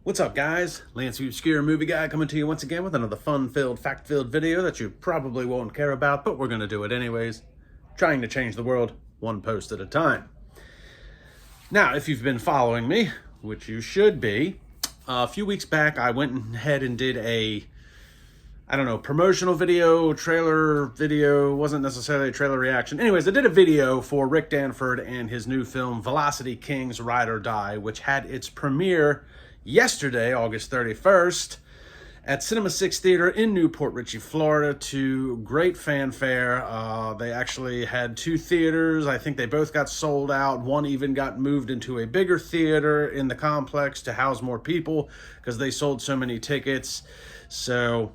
What's up, guys? Lance, the Obscure Movie Guy, coming to you once again with another fun-filled, fact-filled video that you probably won't care about, but we're going to do it anyways. Trying to change the world one post at a time. Now, if you've been following me, which you should be, a few weeks back I went ahead and did a promotional video, trailer video, wasn't necessarily a trailer reaction. Anyways, I did a video for Rick Danford and his new film, Velocity Kings Ride or Die, which had its premiere yesterday, August 31st, at Cinema 6 Theater in Newport Richey, Florida, to great fanfare. They actually had two theaters. I think they both got sold out. One even got moved into a bigger theater in the complex to house more people because they sold so many tickets. So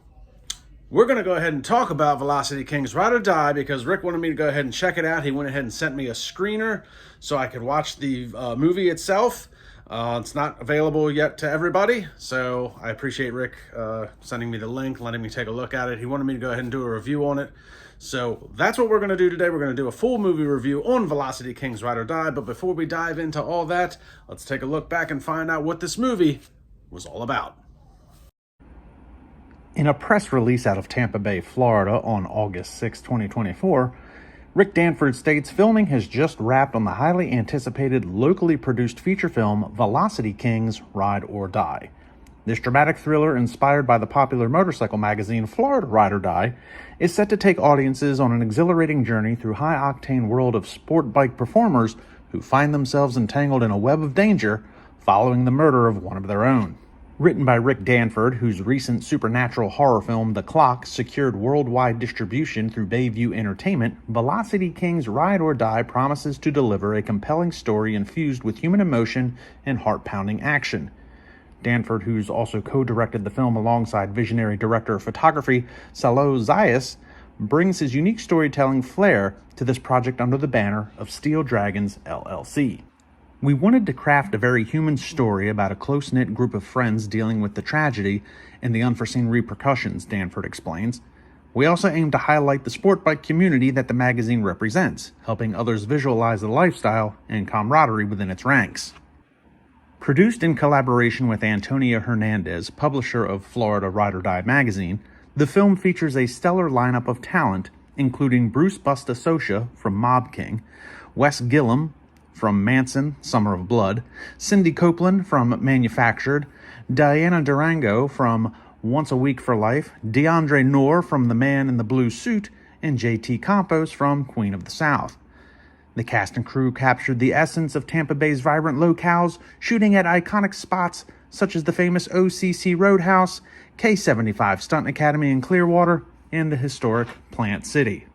we're going to go ahead and talk about Velocity Kings Ride or Die because Rick wanted me to go ahead and check it out. He went ahead and sent me a screener so I could watch the movie itself. It's not available yet to everybody, so I appreciate Rick sending me the link, letting me take a look at it. He wanted me to go ahead and do a review on it. So that's what we're going to do today. We're going to do a full movie review on Velocity Kings Ride or Die. But before we dive into all that, let's take a look back and find out what this movie was all about. In a press release out of Tampa Bay, Florida on August 6, 2024, Rick Danford states filming has just wrapped on the highly anticipated locally produced feature film Velocity Kings Ride or Die. This dramatic thriller, inspired by the popular motorcycle magazine Florida Ride or Die, is set to take audiences on an exhilarating journey through high-octane world of sport bike performers who find themselves entangled in a web of danger following the murder of one of their own. Written by Rick Danford, whose recent supernatural horror film The Clock secured worldwide distribution through Bayview Entertainment, Velocity Kings Ride or Die promises to deliver a compelling story infused with human emotion and heart-pounding action. Danford, who's also co-directed the film alongside visionary director of photography Salo Zayas, brings his unique storytelling flair to this project under the banner of Steel Dragons, LLC. We wanted to craft a very human story about a close-knit group of friends dealing with the tragedy and the unforeseen repercussions, Danford explains. We also aim to highlight the sport bike community that the magazine represents, helping others visualize the lifestyle and camaraderie within its ranks. Produced in collaboration with Antonia Hernandez, publisher of Florida Ride or Die magazine, the film features a stellar lineup of talent, including Bruce Bustasosha from Mob King, Wes Gillum from Manson, Summer of Blood, Cindy Copeland from Manufactured, Diana Durango from Once a Week for Life, DeAndre Noor from The Man in the Blue Suit, and JT Campos from Queen of the South. The cast and crew captured the essence of Tampa Bay's vibrant locales, shooting at iconic spots such as the famous OCC Roadhouse, K75 Stunt Academy in Clearwater, and the historic Plant City.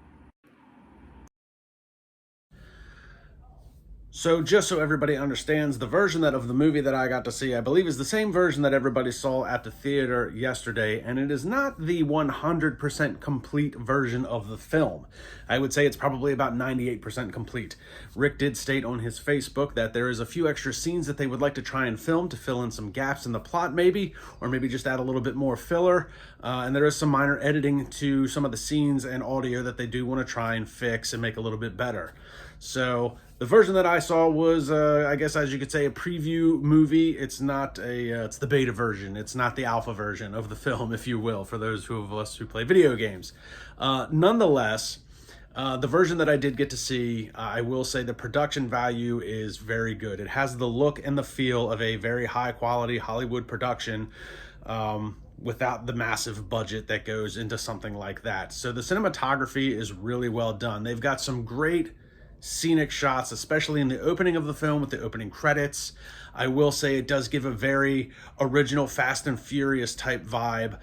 So just so everybody understands, the version of the movie that I got to see, I believe, is the same version that everybody saw at the theater yesterday, and it is not the 100% complete version of the film. I would say it's probably about 98% complete. Rick did state on his Facebook that there is a few extra scenes that they would like to try and film to fill in some gaps in the plot maybe, or maybe just add a little bit more filler, and there is some minor editing to some of the scenes and audio that they do want to try and fix and make a little bit better. So the version that I saw was, I guess, as you could say, a preview movie. It's not it's the beta version. It's not the alpha version of the film, if you will, for those of us who play video games. Nonetheless, the version that I did get to see, I will say the production value is very good. It has the look and the feel of a very high quality Hollywood production, without the massive budget that goes into something like that. So the cinematography is really well done. They've got some great scenic shots, especially in the opening of the film with the opening credits. I will say it does give a very original Fast and Furious type vibe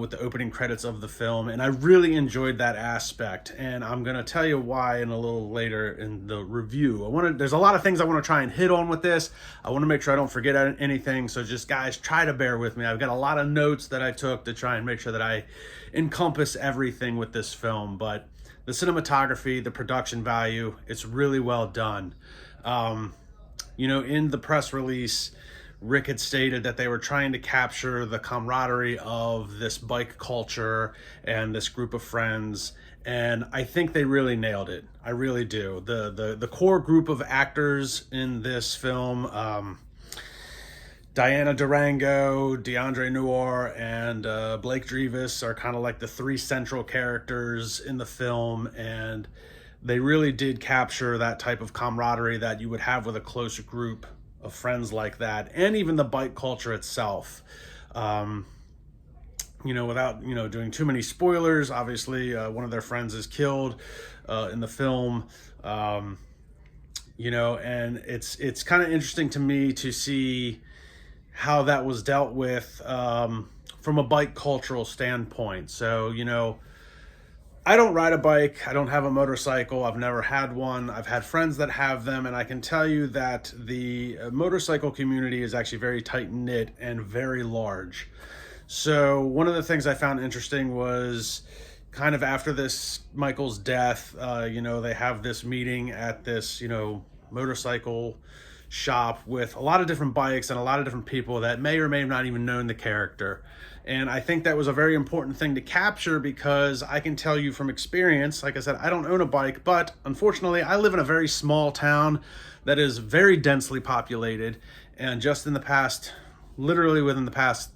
with the opening credits of the film, and I really enjoyed that aspect, and I'm going to tell you why in a little later in the review. There's a lot of things I want to try and hit on with this. I want to make sure I don't forget anything, so just guys, try to bear with me. I've got a lot of notes that I took to try and make sure that I encompass everything with this film, but the cinematography, the production value, it's really well done. In the press release, Rick had stated that they were trying to capture the camaraderie of this bike culture and this group of friends, and I think they really nailed it. I really do. The core group of actors in this film, Diana Durango, DeAndre Noir, and Blake Drevis are kind of like the three central characters in the film, and they really did capture that type of camaraderie that you would have with a close group of friends like that, and even the bike culture itself. Without doing too many spoilers, obviously one of their friends is killed in the film. And it's kind of interesting to me to see how that was dealt with from a bike cultural standpoint. So, I don't ride a bike. I don't have a motorcycle. I've never had one. I've had friends that have them, and I can tell you that the motorcycle community is actually very tight-knit and very large. So one of the things I found interesting was kind of after this Michael's death, they have this meeting at this, motorcycle shop with a lot of different bikes and a lot of different people that may or may have not even known the character. And I think that was a very important thing to capture, because I can tell you from experience, like I said, I don't own a bike, but unfortunately I live in a very small town that is very densely populated. And just literally within the past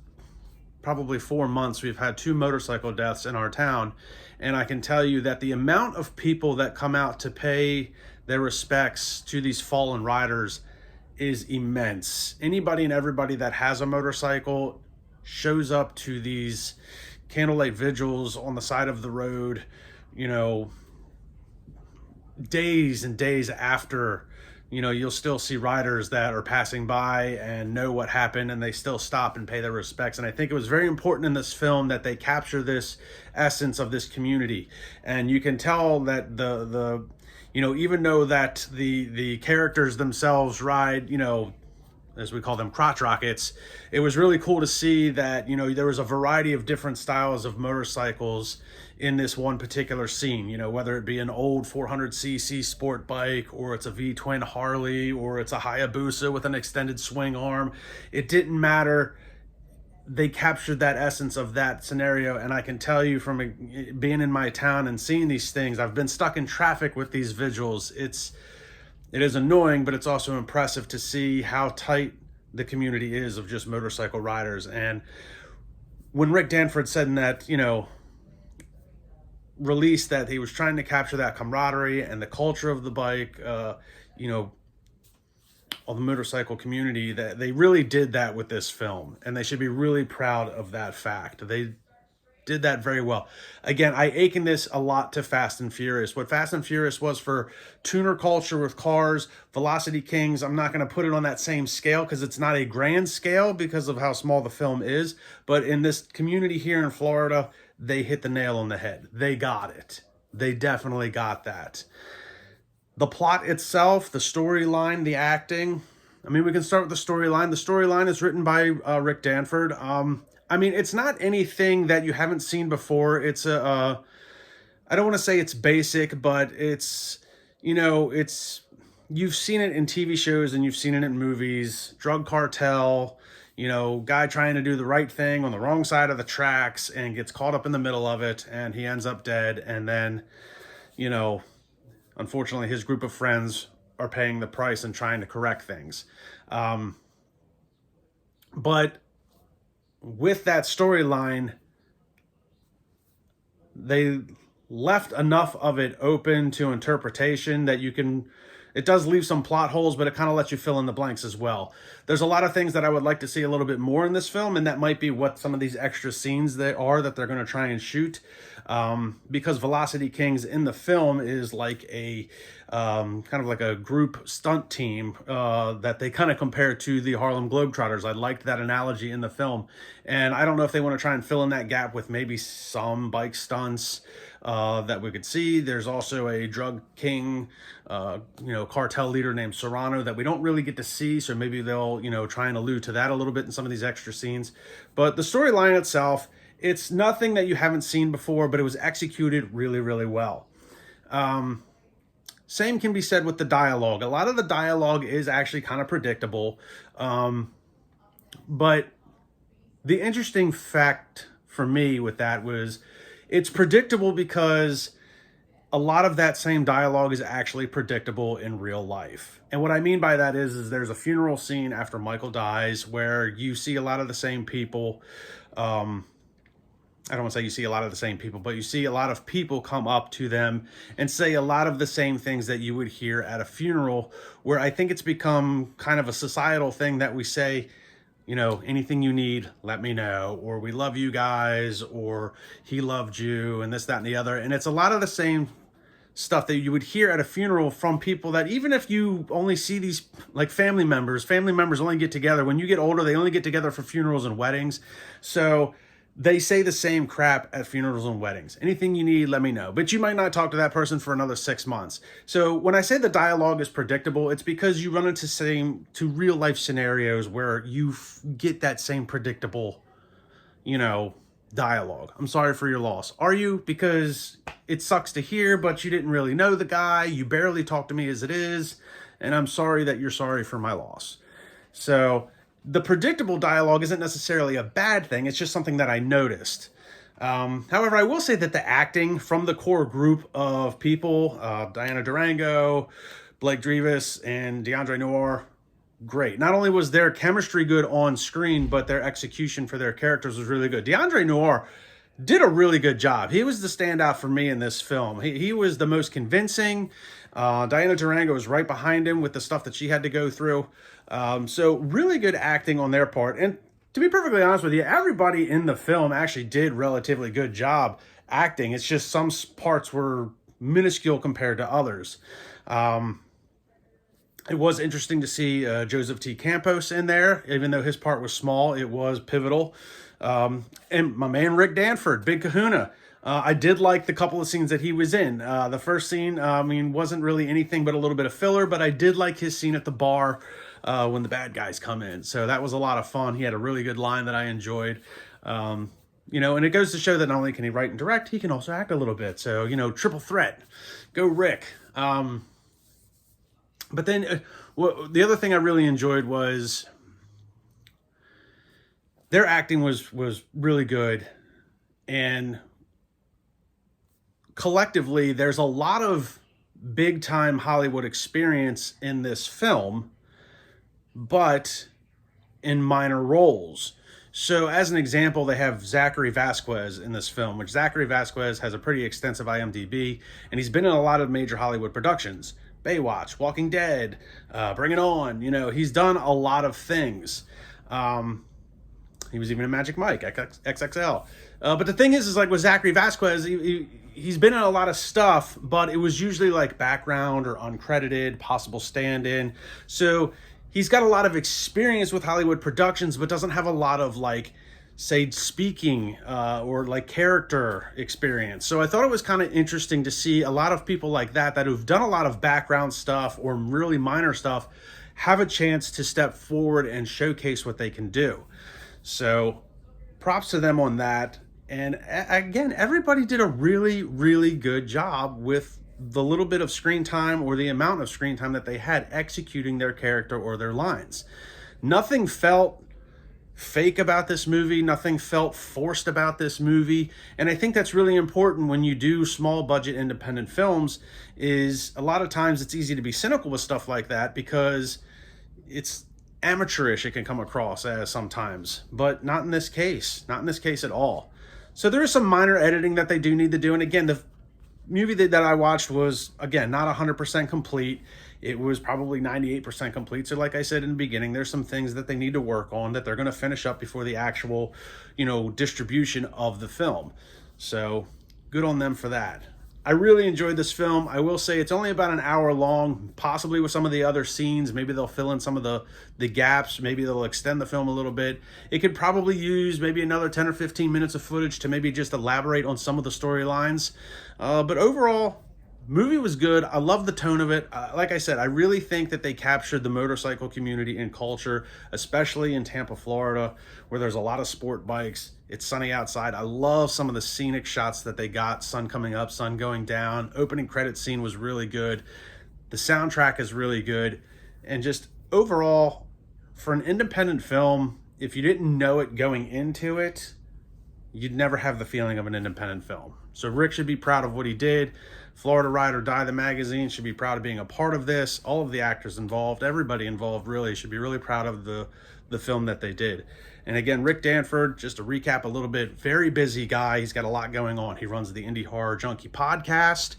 probably 4 months, we've had 2 motorcycle deaths in our town. And I can tell you that the amount of people that come out to pay their respects to these fallen riders is immense. Anybody and everybody that has a motorcycle shows up to these candlelight vigils on the side of the road, days and days after. You'll still see riders that are passing by and know what happened, and they still stop and pay their respects. And I think it was very important in this film that they capture this essence of this community. And you can tell that even though that the characters themselves ride, as we call them, crotch rockets, it was really cool to see that, there was a variety of different styles of motorcycles in this one particular scene, whether it be an old 400cc sport bike, or it's a V-twin Harley, or it's a Hayabusa with an extended swing arm. It didn't matter. They captured that essence of that scenario. And I can tell you from being in my town and seeing these things, I've been stuck in traffic with these vigils. It is annoying, but it's also impressive to see how tight the community is of just motorcycle riders. And when Rick Danford said in that, release, that he was trying to capture that camaraderie and the culture of the bike, of the motorcycle community, that they really did that with this film, and they should be really proud of that fact. They did that very well. Again, I akin this a lot to Fast and Furious. What Fast and Furious was for tuner culture with cars, Velocity Kings, I'm not going to put it on that same scale because it's not a grand scale because of how small the film is. But in this community here in Florida, they hit the nail on the head. They got it. They definitely got that. The plot itself, the storyline, the acting. We can start with the storyline. The storyline is written by Rick Danford. It's not anything that you haven't seen before. It's I don't want to say it's basic, but it's, you've seen it in TV shows and you've seen it in movies. Drug cartel, guy trying to do the right thing on the wrong side of the tracks and gets caught up in the middle of it, and he ends up dead. And then, unfortunately, his group of friends are paying the price and trying to correct things. But with that storyline, they left enough of it open to interpretation that it does leave some plot holes, but it kind of lets you fill in the blanks as well. There's a lot of things that I would like to see a little bit more in this film, and that might be what some of these extra scenes that they're going to try and shoot. Because Velocity Kings in the film is like a kind of like a group stunt team that they kind of compare to the Harlem Globetrotters. I liked that analogy in the film, and I don't know if they want to try and fill in that gap with maybe some bike stunts that we could see. There's also a drug king, cartel leader named Serrano that we don't really get to see, so maybe they'll try and allude to that a little bit in some of these extra scenes. But the storyline itself, it's nothing that you haven't seen before, but it was executed really, really well. Same can be said with the dialogue. A lot of the dialogue is actually kind of predictable. But the interesting fact for me with that was it's predictable because a lot of that same dialogue is actually predictable in real life. And what I mean by that is there's a funeral scene after Michael dies where you see a lot of the same people. I don't want to say you see a lot of the same people, but you see a lot of people come up to them and say a lot of the same things that you would hear at a funeral, where I think it's become kind of a societal thing that we say, you know, anything you need, let me know, or we love you guys, or he loved you, and this, that, and the other. And it's a lot of the same stuff that you would hear at a funeral from people that, even if you only see these like family members only get together. When you get older, they only get together for funerals and weddings. So they say the same crap at funerals and weddings. Anything you need, let me know. But you might not talk to that person for another 6 months. So when I say the dialogue is predictable, it's because you run into real life scenarios where you get that same predictable, you know, dialogue. I'm sorry for your loss. Are you? Because it sucks to hear, but you didn't really know the guy. You barely talked to me as it is. And I'm sorry that you're sorry for my loss. So the predictable dialogue isn't necessarily a bad thing. It's just something that I noticed. However, I will say that the acting from the core group of people, Diana Durango, Blake Drevis, and DeAndre Noir, great. Not only was their chemistry good on screen, but their execution for their characters was really good. DeAndre Noir did a really good job. He was the standout for me in this film. He was the most convincing. Diana Durango was right behind him with the stuff that she had to go through. So really good acting on their part. And to be perfectly honest with you, everybody in the film actually did relatively good job acting. It's just some parts were minuscule compared to others. It was interesting to see Joseph T. Campos in there. Even though his part was small, it was pivotal. And my man Rick Danford, Big Kahuna. I did like the couple of scenes that he was in. The first scene, wasn't really anything but a little bit of filler, but I did like his scene at the bar when the bad guys come in. So that was a lot of fun. He had a really good line that I enjoyed. And it goes to show that not only can he write and direct, he can also act a little bit. So, triple threat. Go Rick. But then the other thing I really enjoyed was their acting was really good. And collectively, there's a lot of big time Hollywood experience in this film, but in minor roles. So as an example, they have Zachary Vasquez in this film, which Zachary Vasquez has a pretty extensive IMDb, and he's been in a lot of major Hollywood productions. Baywatch, Walking Dead, Bring It On. He's done a lot of things. He was even in Magic Mike, XXL. But the thing is like with Zachary Vasquez, he's been in a lot of stuff, but it was usually like background or uncredited, possible stand-in. So he's got a lot of experience with Hollywood productions, but doesn't have a lot of say speaking or character experience. So I thought it was kind of interesting to see a lot of people like that who've done a lot of background stuff or really minor stuff have a chance to step forward and showcase what they can do. So props to them on that. And again, everybody did a really, really good job with the little bit of screen time or the amount of screen time that they had executing their character or their lines. Nothing felt fake about this movie. Nothing felt forced about this movie. And I think that's really important when you do small budget independent films. Is a lot of times it's easy to be cynical with stuff like that because it's amateurish, it can come across as sometimes, but not in this case at all. So there is some minor editing that they do need to do. And again, the movie that I watched was, again, not 100% complete. It was probably 98% complete. So like I said in the beginning, there's some things that they need to work on that they're going to finish up before the actual, distribution of the film. So good on them for that. I really enjoyed this film. I will say it's only about an hour long, possibly with some of the other scenes. Maybe they'll fill in some of the gaps. Maybe they'll extend the film a little bit. It could probably use maybe another 10 or 15 minutes of footage to maybe just elaborate on some of the storylines. But overall, movie was good. I love the tone of it. Like I said, I really think that they captured the motorcycle community and culture, especially in Tampa, Florida, where there's a lot of sport bikes. It's sunny outside. I love some of the scenic shots that they got. Sun coming up, sun going down. Opening credit scene was really good. The soundtrack is really good. And just overall, for an independent film, if you didn't know it going into it, you'd never have the feeling of an independent film. So Rick should be proud of what he did. Florida Ride or Die, the magazine, should be proud of being a part of this. All of the actors involved, everybody involved really, should be really proud of the film that they did. And again, Rick Danford, just to recap a little bit, very busy guy. He's got a lot going on. He runs the Indie Horror Junkie podcast,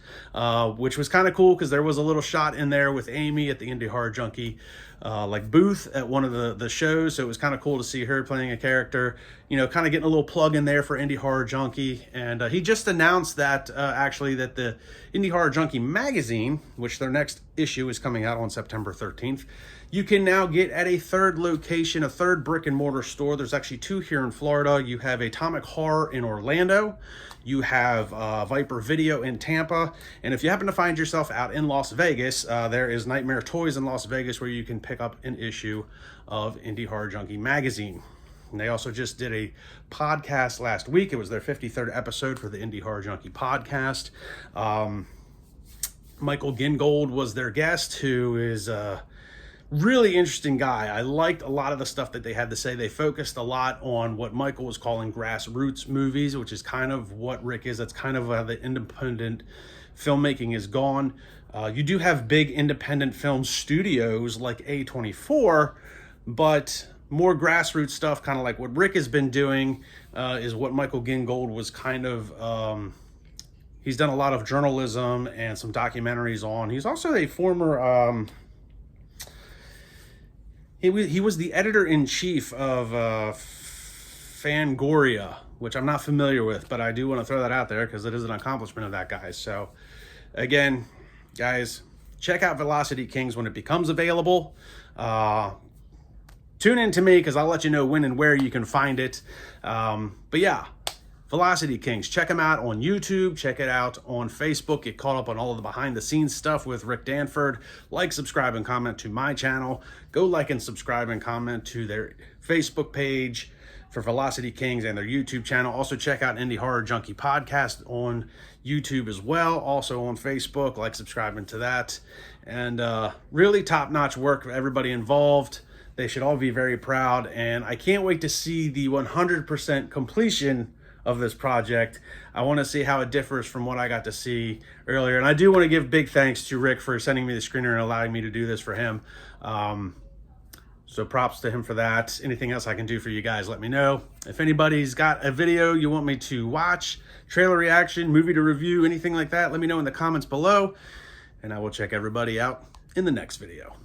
which was kind of cool because there was a little shot in there with Amy at the Indie Horror Junkie like booth at one of the shows. So it was kind of cool to see her playing a character, you know, kind of getting a little plug in there for Indie Horror Junkie. And he just announced that actually that the Indie Horror Junkie magazine, which their next issue is coming out on September 13th, you can now get at a third location, a third brick and mortar store. There's actually two here in Florida. You have Atomic Horror in Orlando. You have Viper Video in Tampa. And if you happen to find yourself out in Las Vegas, there is Nightmare Toys in Las Vegas where you can pick up an issue of Indie Horror Junkie magazine. And they also just did a podcast last week. It was their 53rd episode for the Indie Horror Junkie podcast. Michael Gingold was their guest, who is really interesting guy. I liked a lot of the stuff that they had to say. They focused a lot on what Michael was calling grassroots movies, which is kind of what Rick is. That's kind of how the independent filmmaking is gone. You do have big independent film studios like A24, but more grassroots stuff, kind of like what Rick has been doing, is what Michael Gingold was kind of... he's done a lot of journalism and some documentaries on. He's also a former... He was the editor-in-chief of Fangoria, which I'm not familiar with, but I do want to throw that out there because it is an accomplishment of that guy. So, again, guys, check out Velocity Kings when it becomes available. Tune in to me because I'll let you know when and where you can find it. But yeah, Velocity Kings. Check them out on YouTube. Check it out on Facebook. Get caught up on all of the behind-the-scenes stuff with Rick Danford. Like, subscribe, and comment to my channel. Go like and subscribe and comment to their Facebook page for Velocity Kings and their YouTube channel. Also, check out Indie Horror Junkie podcast on YouTube as well. Also on Facebook. Like, subscribing to that. And really top-notch work for everybody involved. They should all be very proud. And I can't wait to see the 100% completion of this project. I want to see how it differs from what I got to see earlier. And I do want to give big thanks to Rick for sending me the screener and allowing me to do this for him. So props to him for that. Anything else I can do for you guys, let me know. If anybody's got a video you want me to watch, trailer reaction, movie to review, anything like that, let me know in the comments below. And I will check everybody out in the next video.